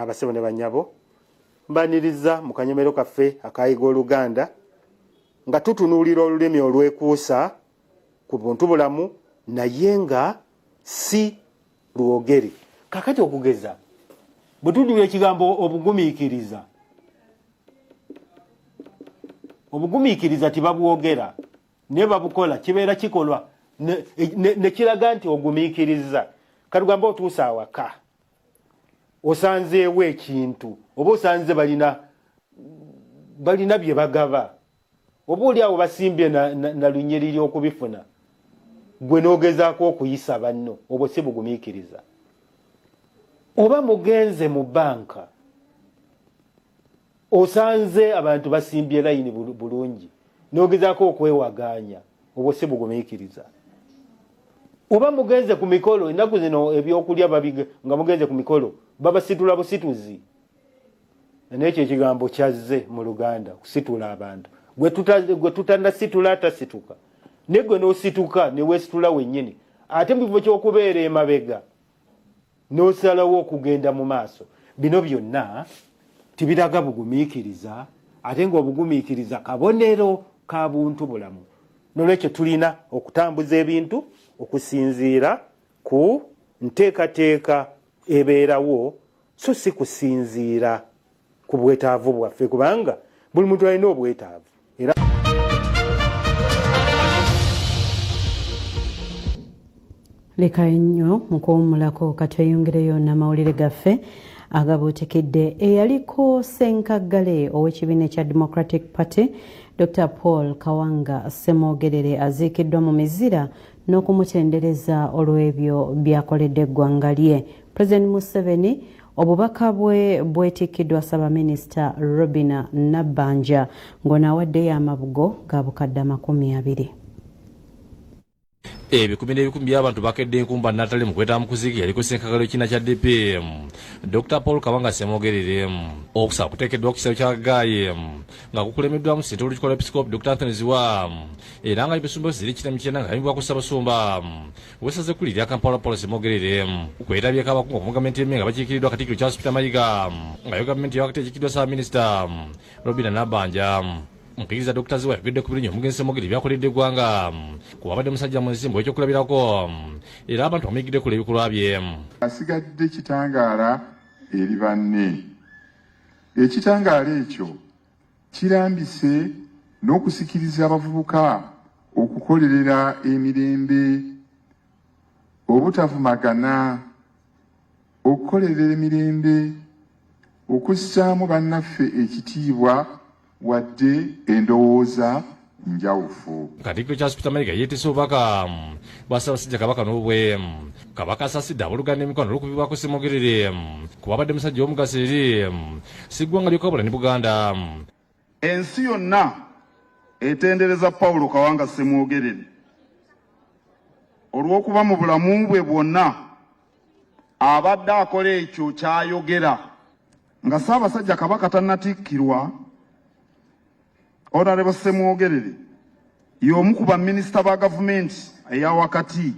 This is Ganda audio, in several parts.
abasebo ne banyabo mbaniriza mu kanyomero kaffe akayiga Oluganda nga tutunuulira olulimi olwekuusa ku buntu bulamu naye nga si lwogere. Kakati okugeza bwe tuduula ekigambo obugumiikiriza tibabwogera ne babukola kibeera kikolwa ne kiraga nti ogumiikiriza. Kalugambo otuusa awaka osanzeewo ekintu oba osanze balina bye bagaba oba oli awo basimbye na lunyiriri okubifuna gwe n'ogezaako okuyisa banno obwo si bugumiikiriza. Oba mugenze mu banka osanze abantu basimbye layini bulungi n'ogezaako okwewaganya obwo si bugumiikiriza. Oba mugenze ku mikolo ennaku zino ebyokulya nga mugenze ku mikolo babasitula busituzi. N'ekyo ekigambo kyazze mu Luganda kusitula abantu. Gwe tutannasitula atasituka ne gwe n'osituka ne weesitula wennyini ate mu kifo ky'okubeera emabega n'osalawo okugenda mu maaso. Bino byonna tibiraga bugumiikiriza ate ng'obugumiikiriza kabonero ka buntu bulamu. Nolwekyo tulina okutambuza ebintu okusinziira ku nteekateeka ebeerawo so si kusinziira ku bwetaavu bwaffe kubanga buli muntu alina obwetaavu. Era leka nnyo mu kuwummulako katweyongereyo n'amawulire gaffe agabuutikidde eyaliko ssenkaggale ow'ekibiina ekya Democratic Party Dr. Paul Kawanga Ssemogerere aziikiddwa mu Mizira n'okumutendereza olw'ebyo byakoledde eggwanga lye. President Museveni obubaka bwe bwetikiddwa Ssaabaminisita Robinah Nabbanja ng'onaawaddeyo amabugo ga bukadde 20. Ebikumi n'ebikumi by'abantu bakedde enkumba Natale mu kwetaba mu kuziikira yaliko ssenkakalo kina kya DP Dr. Paul Kawanga Ssemogerere okusaba kuteekeddwa ku kisalo kya Gaayi nga kukulemeddwamu ssentebe w'olukiiko lw'Episcopi Dr. Anthony Ziwa era nga ebisumba ziri kitami kyenda nga bimbwa ku Ssaabasumba wessaze ekkulu lya Kampala Paul Ssemogerere kwetabyeko abakungu mu gavumenti y'emmanga bakiikiridwa Katikkiro Charles Peter Mayiga nga yo gavumenti yawakati ekiikiddwa Ssaabaminisita Robinah Nabbanja. Mukiriza Dr. Ziwa yagidde ku birinyo omugenzi Ssemogerere byakoledde eggwanga kuba abadde musajja muzimbo ekyokulabirako era abantu bamuyigidde kula ebikolwa bye. Asigadde kitangaala eri banne. Ekitangaala ekyo kirambise n'okusikiriza abavubuka okukolerera emirembe obutavumagana okukolerera emirembe okussaamu bannaffe ekitiibwa wadde endowooza njawufu. Katikkiro Charles Peter Mayiga yeetisse obubaka bwa Ssaabasajja Kabaka n'obwe Kabaka asaasidde abooluganda emikono olw'okubibwako Ssemogerere kuba abadde musajja w'omugaso eri si ggwanga lyokka wabula ne Buganda. Ensi yonna etendereza Paul Kawanga Ssemogerere olw'okuba mu bulamu bwe bwonna abadde akola ekyo ky'ayogera nga Ssaabasajja Kabaka tannatikkirwa. Honorable Ssemogerere y'omu ku baminisita ba gavumenti eya wakati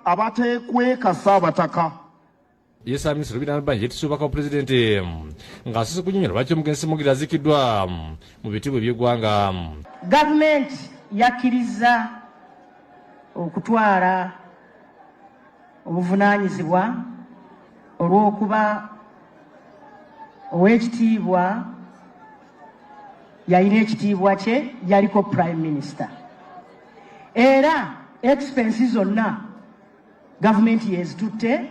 abateekweka Ssaabataka. Ye Ssaabaminisita Robinah Nabbanja yeetisse obubaka bwa pulezidenti ng'asose kunnyonnyola lwaki omugenzi Ssemogerere aziikiddwa mu bitiibwa eby'eggwanga. Gavumenti yakkiriza okutwala obuvunaanyizibwa olw'okuba ow'ekitiibwa yalina ekitiibwa kye yaliko prime minister era expenses zonna gavumenti yezitutte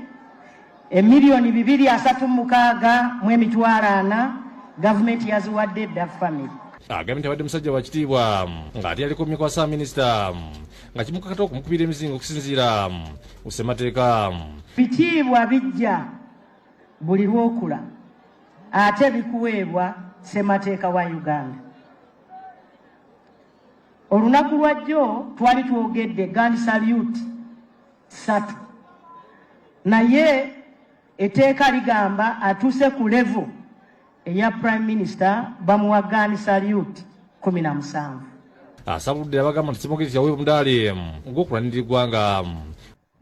$236,000 gavumenti yaziwadde edda family. Gavumenti abadde musajja wa kitiibwa ng'ate yaliko omumyuka wa Ssaabaminisita nga kimukakata okumukubira emizinga okusinziira ku ssemateeka. Bitiibwa bijja buli lwokula ate bikuweebwa ssemateeka wa Uganda. Olunaku lwajjo twali twogedde Gandhi salute 3 naye etteeka ligamba atuuse ku level eya prime minister bamuwa Gandhi salute 17. Asabudde abagamba nti Ssemogerere yaweebwa omudaali ng'okulanirira eggwanga.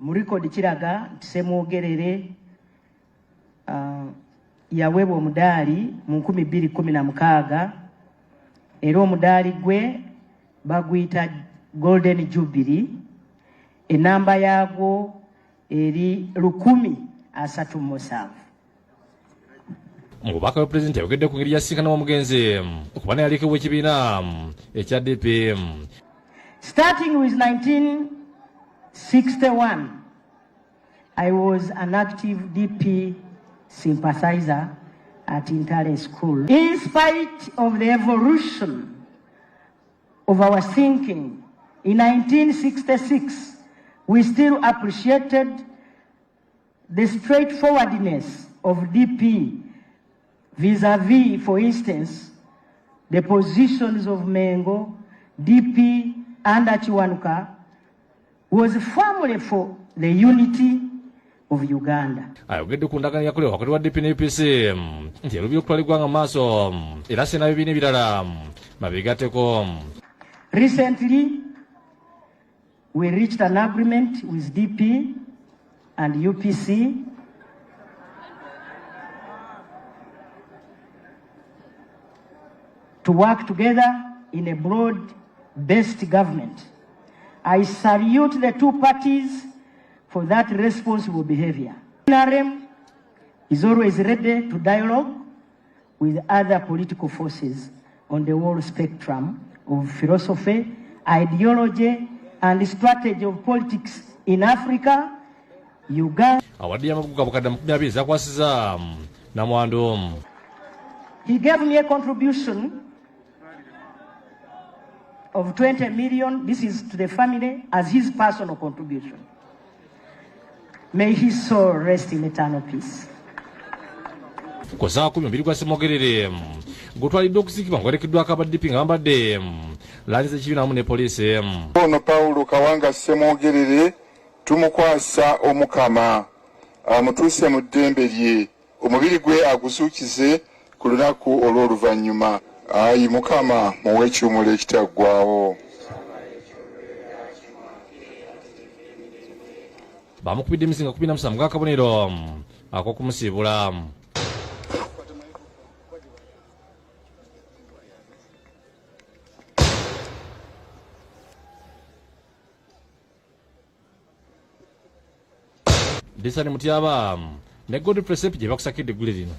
Mu likodi kiraga nti Ssemogerere yaweebwa omudaali mu 2016 era omudaali gwe baguyita Golden Jubilee, enamba yaagwo eri 137. Omubaka wa pulezidenti yayogedde ku ngeri yasinkana w'omugenzi okuba naye aliko ekibiina ekya DP. Starting with 1961, I was an active DP sympathizer at Intare School. In spite of the evolution of our thinking, in 1966, we still appreciated the straightforwardness of DP vis-à-vis, for instance, the positions of Mengo, DP, and Chiwanuka was firmly for the unity of Uganda. Ayogedde ku ndagaano yakolewa wakati wa DP ne UPC nti erubi okutwala eggwanga mu maaso era sena ebibiina ebirala mabigatteko. Recently, we reached an agreement with DP and UPC to work together in a broad-based government. I salute the two parties for that responsible behavior. NRM is always ready to dialogue with other political forces on the whole spectrum of philosophy, ideology, and strategy of politics in Africa, Uganda. Awadde y'amaguga bukadde 20 zakwasiza Namwando. He gave me a contribution of 20 million. This is to the family as his personal contribution. May his soul rest in eternal peace. Ku ssaawa 12 kwa Ssemogerere gutwaliddwa okuziikibwa ng'olekeddwako abaddipi nga bambadde langi z'ekibiina wamu ne poliisi. Ono Paulo Kawanga Ssemogerere tumukwasa Omukama amutuuse mu ddembe lye, omubiri gwe aguzuukize ku lunaku olw'oluvannyuma. Ayi Mukama muwe ekiwumulo ekitaggwaawo. Bamukubidde Emizinga 17 ng'akabonero ak'okumusiibula. Disani Mutyaba ne Godfrey Sepi gye bakusakidde eggule lino.